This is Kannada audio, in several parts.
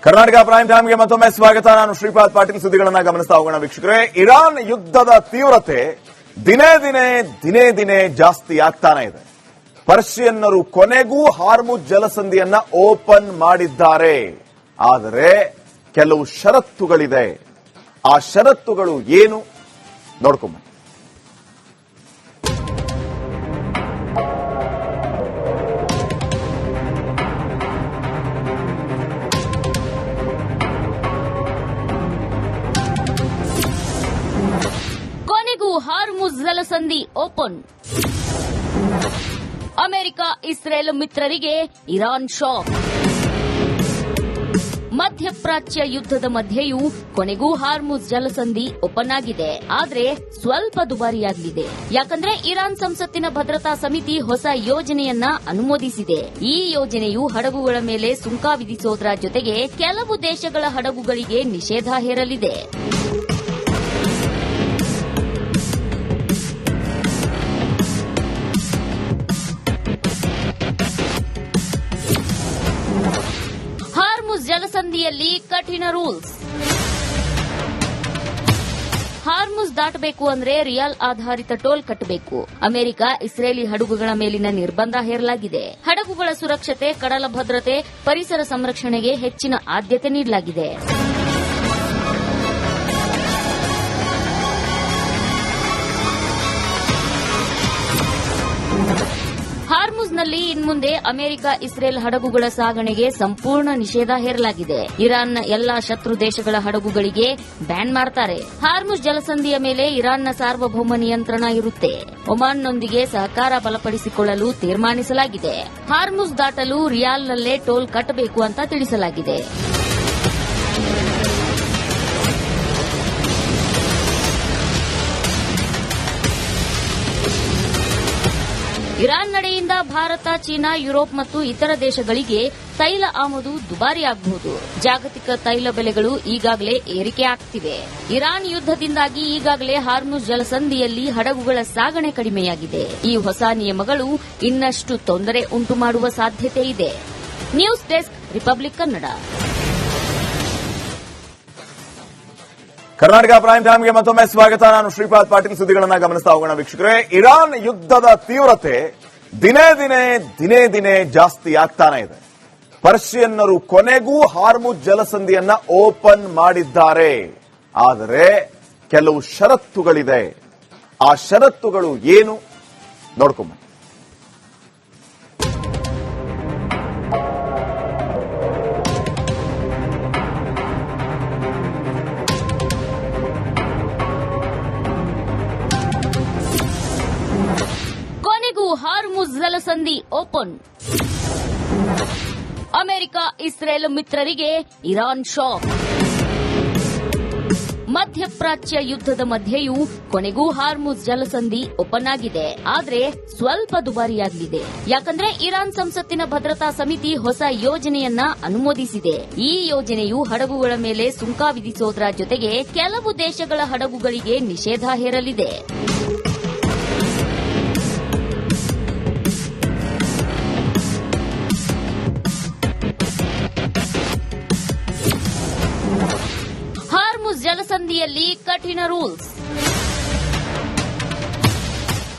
ಕರ್ನಾಟಕ ಪ್ರೈಮ್ ಟೈಮ್ಗೆ ಮತ್ತೊಮ್ಮೆ ಸ್ವಾಗತ. ನಾನು ಶ್ರೀಪಾದ್ ಪಾಟೀಲ್. ಸುದ್ದಿಗಳನ್ನ ಗಮನಿಸ್ತಾ ಹೋಗೋಣ ವೀಕ್ಷಕರೇ. ಇರಾನ್ ಯುದ್ಧದ ತೀವ್ರತೆ ದಿನೇ ದಿನೇ ಜಾಸ್ತಿ ಆಗ್ತಾನೆ ಇದೆ. ಪರ್ಷಿಯನ್ನರು ಕೊನೆಗೂ ಹಾರ್ಮುಜ್ ಜಲಸಂಧಿಯನ್ನ ಓಪನ್ ಮಾಡಿದ್ದಾರೆ. ಆದರೆ ಕೆಲವು ಷರತ್ತುಗಳಿದೆ. ಆ ಷರತ್ತುಗಳು ಏನು ನೋಡ್ಕೊಂಬ. ಕೊನೆಗೂ ಹಾರ್ಮುಜ್ ಜಲಸಂಧಿ ಓಪನ್. ಅಮೆರಿಕ ಇಸ್ರೇಲ್ ಮಿತ್ರರಿಗೆ ಇರಾನ್ ಶಾಕ್. ಮಧ್ಯಪ್ರಾಚ್ಯ ಯುದ್ಧದ ಮಧ್ಯೆಯೂ ಕೊನೆಗೂ ಹಾರ್ಮುಜ್ ಜಲಸಂಧಿ ಓಪನ್ ಆಗಿದೆ. ಆದ್ರೆ ಸ್ವಲ್ಪ ದುಬಾರಿಯಾಗಲಿದೆ. ಯಾಕಂದ್ರೆ ಇರಾನ್ ಸಂಸತ್ತಿನ ಭದ್ರತಾ ಸಮಿತಿ ಹೊಸ ಯೋಜನೆಯನ್ನ ಅನುಮೋದಿಸಿದೆ. ಈ ಯೋಜನೆಯು ಹಡಗುಗಳ ಮೇಲೆ ಸುಂಕ ವಿಧಿಸೋದ್ರ ಜೊತೆಗೆ ಕೆಲವು ದೇಶಗಳ ಹಡಗುಗಳಿಗೆ ನಿಷೇಧ ಹೇರಲಿದೆ. ಜಲಸಂಧಿಯಲ್ಲಿ ಕಠಿಣ ರೂಲ್ಸ್. ಹಾರ್ಮುಜ್ ದಾಟಬೇಕು ಅಂದ್ರೆ ರಿಯಾಲ್ ಆಧಾರಿತ ಟೋಲ್ ಕಟ್ಟಬೇಕು. ಅಮೆರಿಕ ಇಸ್ರೇಲಿ ಹಡಗುಗಳ ಮೇಲಿನ ನಿರ್ಬಂಧ ಹೇರಲಾಗಿದೆ. ಹಡಗುಗಳ ಸುರಕ್ಷತೆ, ಕಡಲ ಭದ್ರತೆ, ಪರಿಸರ ಸಂರಕ್ಷಣೆಗೆ ಹೆಚ್ಚಿನ ಆದ್ಯತೆ ನೀಡಲಾಗಿದೆ. ಹಾರ್ಮುಜ್ನಲ್ಲಿ ಇನ್ಮುಂದೆ ಅಮೆರಿಕ ಇಸ್ರೇಲ್ ಹಡಗುಗಳ ಸಾಗಣೆಗೆ ಸಂಪೂರ್ಣ ನಿಷೇಧ ಹೇರಲಾಗಿದೆ. ಇರಾನ್ನ ಎಲ್ಲಾ ಶತ್ರು ದೇಶಗಳ ಹಡಗುಗಳಿಗೆ ಬ್ಯಾನ್ ಮಾಡ್ತಾರೆ. ಹಾರ್ಮುಜ್ ಜಲಸಂಧಿಯ ಮೇಲೆ ಇರಾನ್ನ ಸಾರ್ವಭೌಮ ನಿಯಂತ್ರಣ ಇರುತ್ತೆ. ಒಮಾನ್ನೊಂದಿಗೆ ಸಹಕಾರ ಬಲಪಡಿಸಿಕೊಳ್ಳಲು ತೀರ್ಮಾನಿಸಲಾಗಿದೆ. ಹಾರ್ಮುಜ್ ದಾಟಲು ರಿಯಾಲ್ನಲ್ಲೇ ಟೋಲ್ ಕಟ್ಟಬೇಕು ಅಂತ ತಿಳಿಸಲಾಗಿದೆ. ಇರಾನ್ ನಡೆಯಿಂದ ಭಾರತ, ಚೀನಾ, ಯುರೋಪ್ ಮತ್ತು ಇತರ ದೇಶಗಳಿಗೆ ತೈಲ ಆಮದು ದುಬಾರಿಯಾಗಬಹುದು. ಜಾಗತಿಕ ತೈಲ ಬೆಲೆಗಳು ಈಗಾಗಲೇ ಏರಿಕೆ ಆಗ್ತಿವೆ. ಇರಾನ್ ಯುದ್ಧದಿಂದಾಗಿ ಈಗಾಗಲೇ ಹಾರ್ಮುಜ್ ಜಲಸಂಧಿಯಲ್ಲಿ ಹಡಗುಗಳ ಸಾಗಣೆ ಕಡಿಮೆಯಾಗಿದೆ. ಈ ಹೊಸ ನಿಯಮಗಳು ಇನ್ನಷ್ಟು ತೊಂದರೆ ಉಂಟು ಮಾಡುವ ಸಾಧ್ಯತೆ ಇದೆ. News desk, republic Kannada. Karnataka prime ಟೈಮ್ಗೆ ಮತ್ತೊಮ್ಮೆ ಸ್ವಾಗತ. ನಾನು ಶ್ರೀಪಾದ್ ಪಾಟೀಲ್. ಸುದ್ದಿಗಳನ್ನ ಗಮನಿಸ್ತಾ ಹೋಗೋಣ ವೀಕ್ಷಕರೇ. ಇರಾನ್ ಯುದ್ಧದ ತೀವ್ರತೆ ದಿನೇ ಜಾಸ್ತಿ ಆಗ್ತಾನೆ ಇದೆ. ಪರ್ಷಿಯನ್ನರು ಕೊನೆಗೂ ಹಾರ್ಮುಜ್ ಜಲಸಂಧಿಯನ್ನ ಓಪನ್ ಮಾಡಿದ್ದಾರೆ. ಆದರೆ ಕೆಲವು ಷರತ್ತುಗಳಿದೆ. ಆ ಷರತ್ತುಗಳು ಏನು ನೋಡ್ಕೊಂಬ. ಹಾರ್ಮುಜ್ ಜಲಸಂಧಿ ಓಪನ್. ಅಮೆರಿಕ ಇಸ್ರೇಲ್ ಮಿತ್ರರಿಗೆ ಇರಾನ್ ಶಾಕ್. ಮಧ್ಯಪ್ರಾಚ್ಯ ಯುದ್ಧದ ಮಧ್ಯೆಯೂ ಕೊನೆಗೂ ಹಾರ್ಮುಜ್ ಜಲಸಂಧಿ ಓಪನ್ ಆಗಿದೆ. ಆದ್ರೆ ಸ್ವಲ್ಪ ದುಬಾರಿಯಾಗಲಿದೆ. ಯಾಕಂದ್ರೆ ಇರಾನ್ ಸಂಸತ್ತಿನ ಭದ್ರತಾ ಸಮಿತಿ ಹೊಸ ಯೋಜನೆಯನ್ನ ಅನುಮೋದಿಸಿದೆ. ಈ ಯೋಜನೆಯು ಹಡಗುಗಳ ಮೇಲೆ ಸುಂಕ ವಿಧಿಸೋದ್ರ ಜೊತೆಗೆ ಕೆಲವು ದೇಶಗಳ ಹಡಗುಗಳಿಗೆ ನಿಷೇಧ ಹೇರಲಿದೆ. ಜಲಸಂಧಿಯಲ್ಲಿ ಕಠಿಣ ರೂಲ್ಸ್.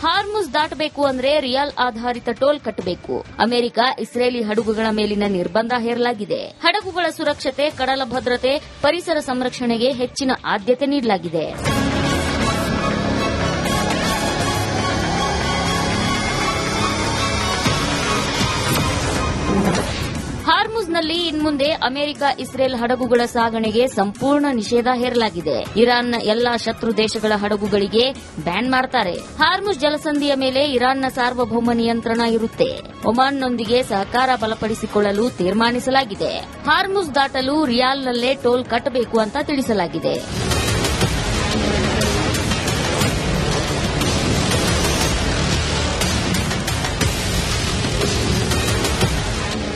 ಹಾರ್ಮುಜ್ ದಾಟಬೇಕು ಅಂದ್ರೆ ರಿಯಾಲ್ ಆಧಾರಿತ ಟೋಲ್ ಕಟ್ಟಬೇಕು. ಅಮೆರಿಕ ಇಸ್ರೇಲಿ ಹಡಗುಗಳ ಮೇಲಿನ ನಿರ್ಬಂಧ ಹೇರಲಾಗಿದೆ. ಹಡಗುಗಳ ಸುರಕ್ಷತೆ, ಕಡಲ ಭದ್ರತೆ, ಪರಿಸರ ಸಂರಕ್ಷಣೆಗೆ ಹೆಚ್ಚಿನ ಆದ್ಯತೆ ನೀಡಲಾಗಿದೆ. ಹಾರ್ಮುಜ್ನಲ್ಲಿ ಇನ್ಮುಂದೆ ಅಮೆರಿಕ ಇಸ್ರೇಲ್ ಹಡಗುಗಳ ಸಾಗಣೆಗೆ ಸಂಪೂರ್ಣ ನಿಷೇಧ ಹೇರಲಾಗಿದೆ. ಇರಾನ್ನ ಎಲ್ಲಾ ಶತ್ರು ದೇಶಗಳ ಹಡಗುಗಳಿಗೆ ಬ್ಯಾನ್ ಮಾಡ್ತಾರೆ. ಹಾರ್ಮುಜ್ ಜಲಸಂಧಿಯ ಮೇಲೆ ಇರಾನ್ನ ಸಾರ್ವಭೌಮ ನಿಯಂತ್ರಣ ಇರುತ್ತೆ. ಒಮಾನ್ನೊಂದಿಗೆ ಸಹಕಾರ ಬಲಪಡಿಸಿಕೊಳ್ಳಲು ತೀರ್ಮಾನಿಸಲಾಗಿದೆ. ಹಾರ್ಮುಜ್ ದಾಟಲು ರಿಯಾಲ್ನಲ್ಲೇ ಟೋಲ್ ಕಟ್ಟಬೇಕು ಅಂತ ತಿಳಿಸಲಾಗಿದೆ.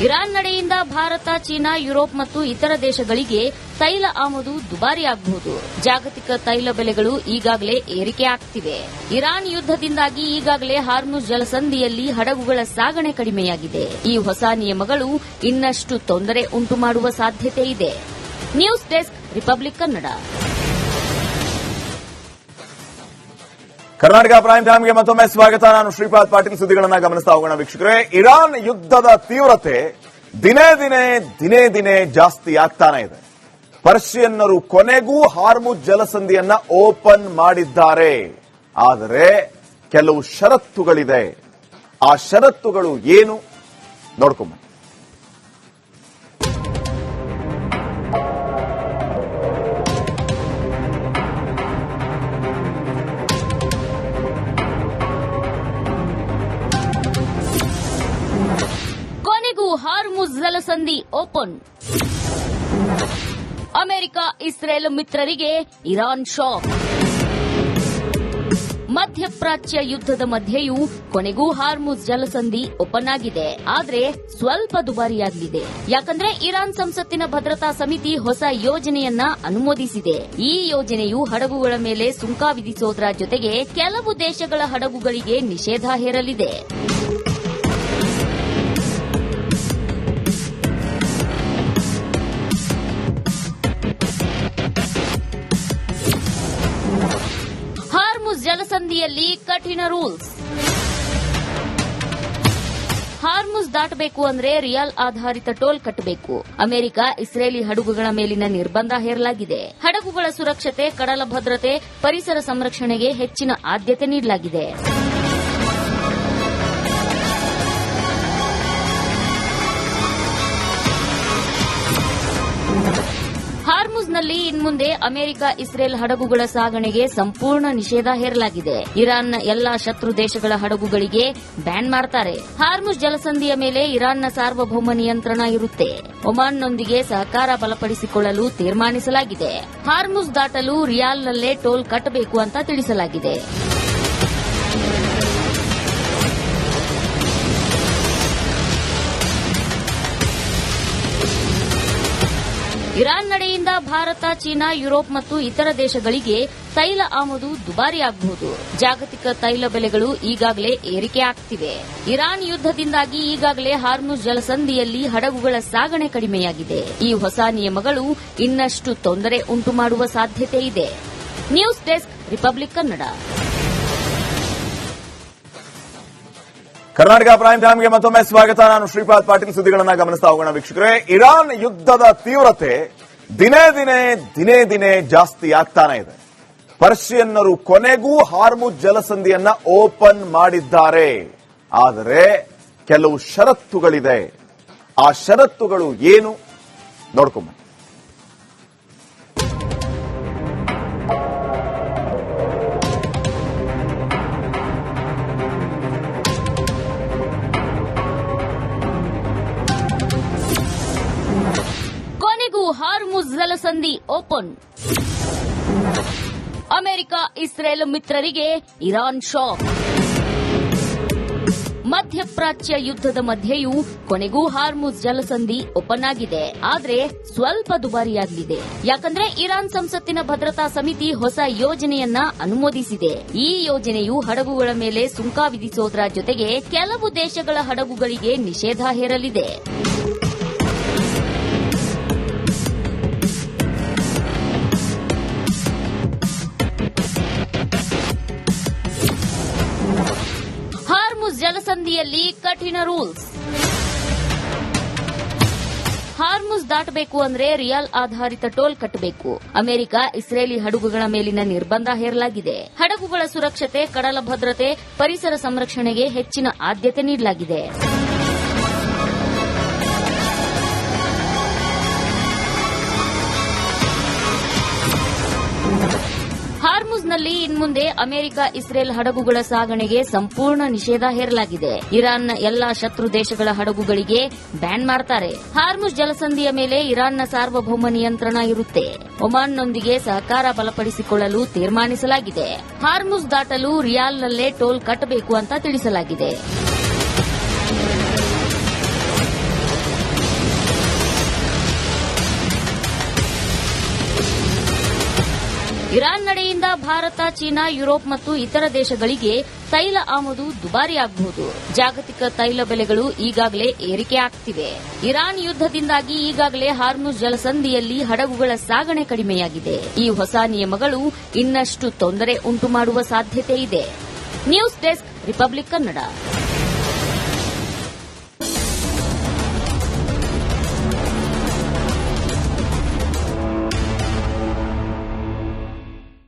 ಇರಾನ್ ನಡೆಯಿಂದ ಭಾರತ, ಚೀನಾ, ಯುರೋಪ್ ಮತ್ತು ಇತರ ದೇಶಗಳಿಗೆ ತೈಲ ಆಮದು ದುಬಾರಿಯಾಗಬಹುದು. ಜಾಗತಿಕ ತೈಲ ಬೆಲೆಗಳು ಈಗಾಗಲೇ ಏರಿಕೆ ಆಗ್ತಿವೆ. ಇರಾನ್ ಯುದ್ದದಿಂದಾಗಿ ಈಗಾಗಲೇ ಹಾರ್ಮುಜ್ ಜಲಸಂಧಿಯಲ್ಲಿ ಹಡಗುಗಳ ಸಾಗಣೆ ಕಡಿಮೆಯಾಗಿದೆ. ಈ ಹೊಸ ನಿಯಮಗಳು ಇನ್ನಷ್ಟು ತೊಂದರೆ ಉಂಟು ಮಾಡುವ ಸಾಧ್ಯತೆ ಇದೆ. News desk, republic Kannada. Karnataka prime ಟೈಮ್ಗೆ ಮತ್ತೊಮ್ಮೆ ಸ್ವಾಗತ. ನಾನು ಶ್ರೀಪಾದ್ ಪಾಟೀಲ್. ಸುದ್ದಿಗಳನ್ನ ಗಮನಿಸ್ತಾ ಹೋಗೋಣ ವೀಕ್ಷಕರೇ. ಇರಾನ್ ಯುದ್ದದ ತೀವ್ರತೆ ದಿನೇ ದಿನೇ ಜಾಸ್ತಿ ಆಗ್ತಾನೆ ಇದೆ. ಪರ್ಷಿಯನ್ನರು ಕೊನೆಗೂ ಹಾರ್ಮುಜ್ ಜಲಸಂಧಿಯನ್ನ ಓಪನ್ ಮಾಡಿದ್ದಾರೆ. ಆದರೆ ಕೆಲವು ಷರತ್ತುಗಳಿದೆ. ಆ ಷರತ್ತುಗಳು ಏನು ನೋಡ್ಕೊಂಬ. ಹಾರ್ಮುಜ್ ಜಲಸಂಧಿ ಓಪನ್. ಅಮೆರಿಕ, ಇಸ್ರೇಲ್ ಮಿತ್ರರಿಗೆ ಇರಾನ್ ಶಾಕ್. ಮಧ್ಯಪ್ರಾಚ್ಯ ಯುದ್ದದ ಮಧ್ಯೆಯೂ ಕೊನೆಗೂ ಹಾರ್ಮುಜ್ ಜಲಸಂಧಿ ಓಪನ್ ಆಗಿದೆ. ಆದ್ರೆ ಸ್ವಲ್ಪ ದುಬಾರಿಯಾಗಲಿದೆ. ಯಾಕಂದ್ರೆ ಇರಾನ್ ಸಂಸತ್ತಿನ ಭದ್ರತಾ ಸಮಿತಿ ಹೊಸ ಯೋಜನೆಯನ್ನ ಅನುಮೋದಿಸಿದೆ. ಈ ಯೋಜನೆಯು ಹಡಗುಗಳ ಮೇಲೆ ಸುಂಕ ವಿಧಿಸೋದ್ರ ಜೊತೆಗೆ ಕೆಲವು ದೇಶಗಳ ಹಡಗುಗಳಿಗೆ ನಿಷೇಧ ಹೇರಲಿದೆ. ಜಲಸಂಧಿಯಲ್ಲಿ ಕಠಿಣ ರೂಲ್ಸ್. ಹಾರ್ಮುಜ್ ದಾಟಬೇಕು ಅಂದ್ರೆ ರಿಯಾಲ್ ಆಧಾರಿತ ಟೋಲ್ ಕಟ್ಟಬೇಕು. ಅಮೆರಿಕ, ಇಸ್ರೇಲಿ ಹಡಗುಗಳ ಮೇಲಿನ ನಿರ್ಬಂಧ ಹೇರಲಾಗಿದೆ. ಹಡಗುಗಳ ಸುರಕ್ಷತೆ, ಕಡಲ ಭದ್ರತೆ, ಪರಿಸರ ಸಂರಕ್ಷಣೆಗೆ ಹೆಚ್ಚಿನ ಆದ್ಯತೆ ನೀಡಲಾಗಿದೆ. ಹಾರ್ಮುಜ್ನಲ್ಲಿ ಇನ್ಮುಂದೆ ಅಮೆರಿಕ, ಇಸ್ರೇಲ್ ಹಡಗುಗಳ ಸಾಗಣೆಗೆ ಸಂಪೂರ್ಣ ನಿಷೇಧ ಹೇರಲಾಗಿದೆ. ಇರಾನ್ನ ಎಲ್ಲಾ ಶತ್ರು ದೇಶಗಳ ಹಡಗುಗಳಿಗೆ ಬ್ಯಾನ್ ಮಾಡ್ತಾರೆ. ಹಾರ್ಮುಜ್ ಜಲಸಂಧಿಯ ಮೇಲೆ ಇರಾನ್ನ ಸಾರ್ವಭೌಮ ನಿಯಂತ್ರಣ ಇರುತ್ತೆ. ಒಮಾನ್ನೊಂದಿಗೆ ಸಹಕಾರ ಬಲಪಡಿಸಿಕೊಳ್ಳಲು ತೀರ್ಮಾನಿಸಲಾಗಿದೆ. ಹಾರ್ಮುಜ್ ದಾಟಲು ರಿಯಾಲ್ನಲ್ಲೇ ಟೋಲ್ ಕಟ್ಟಬೇಕು ಅಂತ ತಿಳಿಸಲಾಗಿದೆ. ಇರಾನ್ ನಡೆಯಿಂದ ಭಾರತ, ಚೀನಾ, ಯುರೋಪ್ ಮತ್ತು ಇತರ ದೇಶಗಳಿಗೆ ತೈಲ ಆಮದು ದುಬಾರಿಯಾಗಬಹುದು. ಜಾಗತಿಕ ತೈಲ ಬೆಲೆಗಳು ಈಗಾಗಲೇ ಏರಿಕೆ ಆಗ್ತಿವೆ. ಇರಾನ್ ಯುದ್ದದಿಂದಾಗಿ ಈಗಾಗಲೇ ಹಾರ್ಮುಜ್ ಜಲಸಂಧಿಯಲ್ಲಿ ಹಡಗುಗಳ ಸಾಗಣೆ ಕಡಿಮೆಯಾಗಿದೆ. ಈ ಹೊಸ ನಿಯಮಗಳು ಇನ್ನಷ್ಟು ತೊಂದರೆ ಉಂಟು ಮಾಡುವ ಸಾಧ್ಯತೆ ಇದೆ. News desk, republic Kannada. Karnataka prime ಟೈಮ್ಗೆ ಮತ್ತೊಮ್ಮೆ ಸ್ವಾಗತ. ನಾನು ಶ್ರೀಪಾದ್ ಪಾಟೀಲ್. ಸುದ್ದಿಗಳನ್ನ ಗಮನಿಸ್ತಾ ಹೋಗೋಣ ವೀಕ್ಷಕರೇ. ಇರಾನ್ ಯುದ್ದದ ತೀವ್ರತೆ ದಿನೇ ದಿನೇ ಜಾಸ್ತಿ ಆಗ್ತಾನೆ ಇದೆ. ಪರ್ಷಿಯನ್ನರು ಕೊನೆಗೂ ಹಾರ್ಮುಜ್ ಜಲಸಂಧಿಯನ್ನ ಓಪನ್ ಮಾಡಿದ್ದಾರೆ. ಆದರೆ ಕೆಲವು ಷರತ್ತುಗಳಿದೆ. ಆ ಷರತ್ತುಗಳು ಏನು ನೋಡ್ಕೊಂಬ. ಹಾರ್ಮುಜ್ ಜಲಸಂಧಿ ಓಪನ್. ಅಮೆರಿಕ, ಇಸ್ರೇಲ್ ಮಿತ್ರರಿಗೆ ಇರಾನ್ ಶಾಕ್. ಮಧ್ಯಪ್ರಾಚ್ಯ ಯುದ್ದದ ಮಧ್ಯೆಯೂ ಕೊನೆಗೂ ಹಾರ್ಮುಜ್ ಜಲಸಂಧಿ ಓಪನ್ ಆಗಿದೆ. ಆದ್ರೆ ಸ್ವಲ್ಪ ದುಬಾರಿಯಾಗಲಿದೆ. ಯಾಕಂದ್ರೆ ಇರಾನ್ ಸಂಸತ್ತಿನ ಭದ್ರತಾ ಸಮಿತಿ ಹೊಸ ಯೋಜನೆಯನ್ನ ಅನುಮೋದಿಸಿದೆ. ಈ ಯೋಜನೆಯು ಹಡಗುಗಳ ಮೇಲೆ ಸುಂಕ ವಿಧಿಸೋದ್ರ ಜೊತೆಗೆ ಕೆಲವು ದೇಶಗಳ ಹಡಗುಗಳಿಗೆ ನಿಷೇಧ ಹೇರಲಿದೆ. ಜಲಸಂಧಿಯಲ್ಲಿ ಕಠಿಣ ರೂಲ್ಸ್. ಹಾರ್ಮುಜ್ ದಾಟಬೇಕು ಅಂದ್ರೆ ರಿಯಾಲ್ ಆಧಾರಿತ ಟೋಲ್ ಕಟ್ಟಬೇಕು. ಅಮೆರಿಕ, ಇಸ್ರೇಲಿ ಹಡಗುಗಳ ಮೇಲಿನ ನಿರ್ಬಂಧ ಹೇರಲಾಗಿದೆ. ಹಡಗುಗಳ ಸುರಕ್ಷತೆ, ಕಡಲ ಭದ್ರತೆ, ಪರಿಸರ ಸಂರಕ್ಷಣೆಗೆ ಹೆಚ್ಚಿನ ಆದ್ಯತೆ ನೀಡಲಾಗಿದೆ. ಹಾರ್ಮುಜ್ನಲ್ಲಿ ಇನ್ಮುಂದೆ ಅಮೆರಿಕ, ಇಸ್ರೇಲ್ ಹಡಗುಗಳ ಸಾಗಣೆಗೆ ಸಂಪೂರ್ಣ ನಿಷೇಧ ಹೇರಲಾಗಿದೆ. ಇರಾನ್ನ ಎಲ್ಲಾ ಶತ್ರು ದೇಶಗಳ ಹಡಗುಗಳಿಗೆ ಬ್ಯಾನ್ ಮಾಡ್ತಾರೆ. ಹಾರ್ಮುಜ್ ಜಲಸಂಧಿಯ ಮೇಲೆ ಇರಾನ್ನ ಸಾರ್ವಭೌಮ ನಿಯಂತ್ರಣ ಇರುತ್ತೆ. ಒಮಾನ್ನೊಂದಿಗೆ ಸಹಕಾರ ಬಲಪಡಿಸಿಕೊಳ್ಳಲು ತೀರ್ಮಾನಿಸಲಾಗಿದೆ. ಹಾರ್ಮುಜ್ ದಾಟಲು ರಿಯಾಲ್ನಲ್ಲೇ ಟೋಲ್ ಕಟ್ಟಬೇಕು ಅಂತ ತಿಳಿಸಲಾಗಿದೆ. ಇರಾನ್ ನಡೆಯಿಂದ ಭಾರತ, ಚೀನಾ, ಯುರೋಪ್ ಮತ್ತು ಇತರ ದೇಶಗಳಿಗೆ ತೈಲ ಆಮದು ದುಬಾರಿಯಾಗಬಹುದು. ಜಾಗತಿಕ ತೈಲ ಬೆಲೆಗಳು ಈಗಾಗಲೇ ಏರಿಕೆ ಆಗ್ತಿವೆ. ಇರಾನ್ ಯುದ್ದದಿಂದಾಗಿ ಈಗಾಗಲೇ ಹಾರ್ಮುಜ್ ಜಲಸಂಧಿಯಲ್ಲಿ ಹಡಗುಗಳ ಸಾಗಣೆ ಕಡಿಮೆಯಾಗಿದೆ. ಈ ಹೊಸ ನಿಯಮಗಳು ಇನ್ನಷ್ಟು ತೊಂದರೆ ಉಂಟುಮಾಡುವ ಸಾಧ್ಯತೆ ಇದೆ. News desk, republic Kannada.